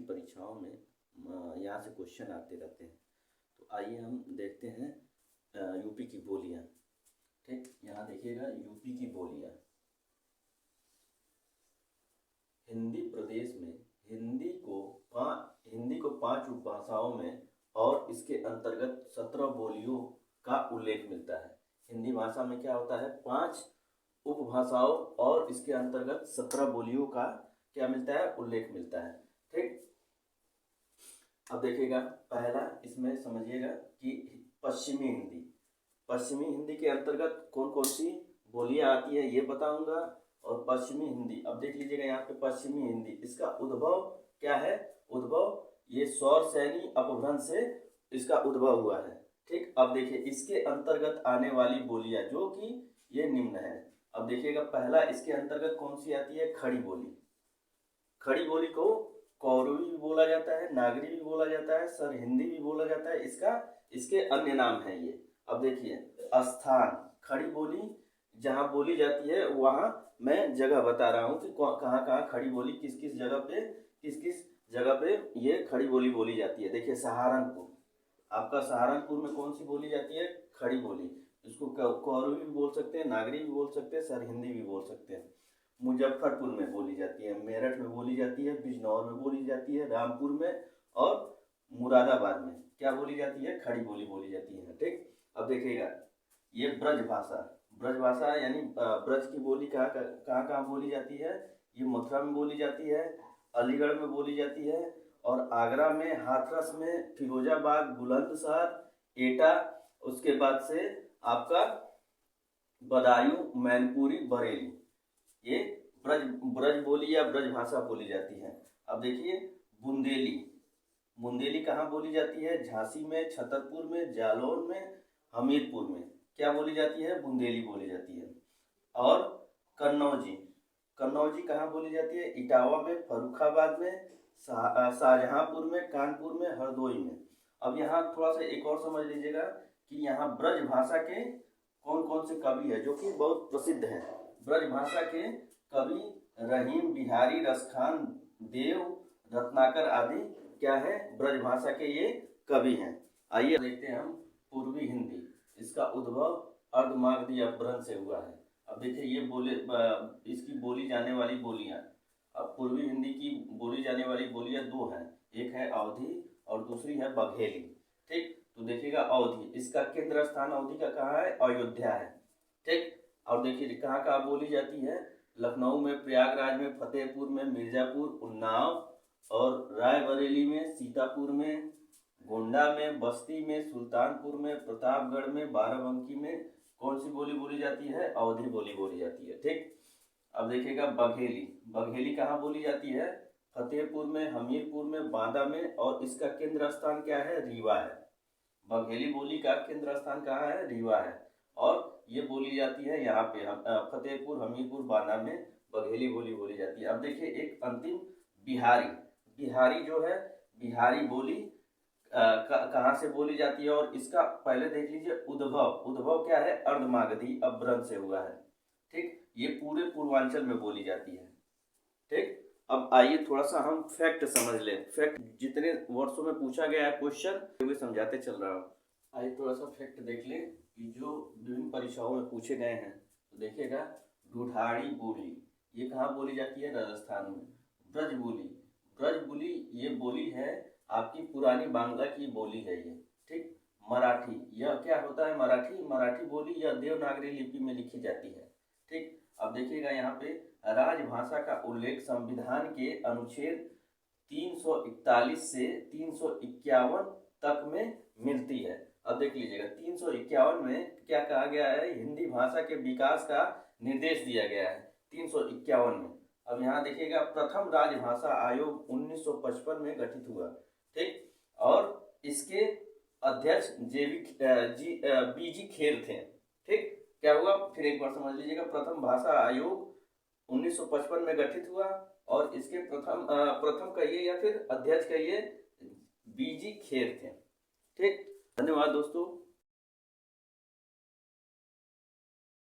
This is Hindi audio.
परीक्षाओं में यहाँ से क्वेश्चन आते रहते हैं। तो आइए हम देखते हैं यूपी की बोलियाँ। ठीक, यहाँ देखिएगा यूपी की बोलियाँ। हिंदी प्रदेश में हिंदी को 5 उपभाषाओं में और इसके अंतर्गत 17 बोलियों का उल्लेख मिलता है। हिंदी भाषा में क्या होता है, 5 उपभाषाओं और इसके अंतर्गत 17 बोलियों का क्या मिलता है, उल्लेख मिलता है। ठीक, अब देखिएगा पहला इसमें समझिएगा कि पश्चिमी हिंदी के अंतर्गत कौन कौन सी बोलियां आती है ये बताऊंगा। और पश्चिमी हिंदी, अब देख लीजिएगा यहाँ पे पश्चिमी हिंदी, इसका उद्भव क्या है, उद्भव ये सौर सैनी अपभ्रंश से इसका उद्भव हुआ है। ठीक, अब देखिए इसके अंतर्गत आने वाली बोलियां जो कि ये निम्न है। अब देखिएगा पहला इसके अंतर्गत कौन सी आती है, खड़ी बोली। खड़ी बोली को कौरवी भी बोला जाता है, नागरी भी बोला जाता है, सरहिंदी भी बोला जाता है। इसके अन्य नाम है ये। अब देखिए स्थान, खड़ी बोली जहाँ बोली जाती है वहाँ मैं जगह बता रहा हूँ कि कहाँ कहाँ खड़ी बोली किस किस जगह पे ये खड़ी बोली बोली जाती है। देखिए सहारनपुर, आपका सहारनपुर में कौन सी बोली जाती है, खड़ी बोली। इसको कौरवी भी बोल सकते हैं, नागरी भी बोल सकते हैं, सरहिंदी भी बोल सकते हैं। मुजफ्फरपुर में बोली जाती है, मेरठ में बोली जाती है, बिजनौर में बोली जाती है, रामपुर में और मुरादाबाद में क्या बोली जाती है, खड़ी बोली बोली जाती है। ठीक, अब देखिएगा ये ब्रज भाषा यानी ब्रज की बोली कहाँ बोली जाती है, ये मथुरा में बोली जाती है, अलीगढ़ में बोली जाती है, और आगरा में, हाथरस में, फिरोजाबाद, बुलंदशहर, एटा, उसके बाद से आपका बदायूं, मैनपुरी, बरेली, ये ब्रज बोली या ब्रज भाषा बोली जाती है। अब देखिए बुंदेली कहाँ बोली जाती है, झांसी में, छतरपुर में, जालौन में, हमीरपुर में क्या बोली जाती है, बुंदेली बोली जाती है। और कन्नौजी कहाँ बोली जाती है, इटावा में, फर्रुखाबाद में, शाहजहांपुर में, कानपुर में, हरदोई में। अब यहाँ थोड़ा सा एक और समझ लीजिएगा कि यहाँ ब्रज भाषा के कौन कौन से कवि है जो कि बहुत प्रसिद्ध हैं। ब्रज भाषा के कवि रहीम बिहारी, रसखान, देव, रत्नाकर आदि क्या है, ब्रज भाषा के ये कवि हैं। आइए देखते हैं हम पूर्वी हिंदी। इसका उद्भव अर्धमागधी अपभ्रंश से हुआ है। अब देखिए ये इसकी बोली जाने वाली बोलियां, अब पूर्वी हिंदी की बोली जाने वाली बोलियां 2 हैं, एक है अवधी और दूसरी है बघेली। ठीक, तो देखिएगा अवधी, इसका केंद्र स्थान अवधी का कहाँ है, अयोध्या है। ठीक, और देखिए कहाँ कहाँ बोली जाती है, लखनऊ में, प्रयागराज में, फतेहपुर में, मिर्जापुर, उन्नाव और रायबरेली में, सीतापुर में, गोंडा में, बस्ती में, सुल्तानपुर में, प्रतापगढ़ में, बाराबंकी में कौन सी बोली बोली जाती है, अवधी बोली बोली जाती है। ठीक, अब देखिएगा बघेली कहाँ बोली जाती है, फतेहपुर में, हमीरपुर में, बांदा में, और इसका केंद्र स्थान क्या है, रीवा है। बघेली बोली का केंद्र स्थान कहाँ है, रीवा है, और ये बोली जाती है यहाँ पे फतेहपुर, हमीरपुर, बांदा में बघेली बोली बोली जाती है। अब देखिए एक अंतिम बिहारी जो है, बिहारी बोली कहाँ से बोली जाती है, और इसका पहले देख लीजिए उद्भव क्या है, अर्धमागधी अपभ्रंश से हुआ है। ठीक, ये पूरे पूर्वांचल में बोली जाती है। ठीक, अब आइए थोड़ा सा हम फैक्ट समझ लें। फैक्ट जितने वर्षों में पूछा गया है क्वेश्चन वे समझाते चल रहा हूँ। आइए थोड़ा सा फैक्ट देख लें कि जो विभिन्न परीक्षाओं में पूछे गए हैं। तो देखिएगा ढूढ़ाड़ी बोली ये कहाँ बोली जाती है, राजस्थान में। ब्रज बोली ये बोली है आपकी पुरानी बांग्ला की बोली है ये। ठीक, मराठी, यह क्या होता है, मराठी बोली यह देवनागरी लिपि में लिखी जाती है। ठीक, अब देखिएगा यहाँ पे राजभाषा का उल्लेख संविधान के अनुच्छेद 341 से 351 तक में मिलती है। अब देख लीजिएगा 351 में क्या कहा गया है, हिंदी भाषा के विकास का निर्देश दिया गया है 351 में। अब यहाँ देखिएगा प्रथम राजभाषा आयोग 1955 में गठित हुआ। ठीक, और इसके अध्यक्ष बीजी खेर थे। ठीक, क्या हुआ, फिर एक बार समझ लीजिएगा, प्रथम भाषा आयोग 1955 में गठित हुआ और इसके प्रथम कहिए या फिर अध्यक्ष कहिए बीजी खेर थे। ठीक, धन्यवाद दोस्तों।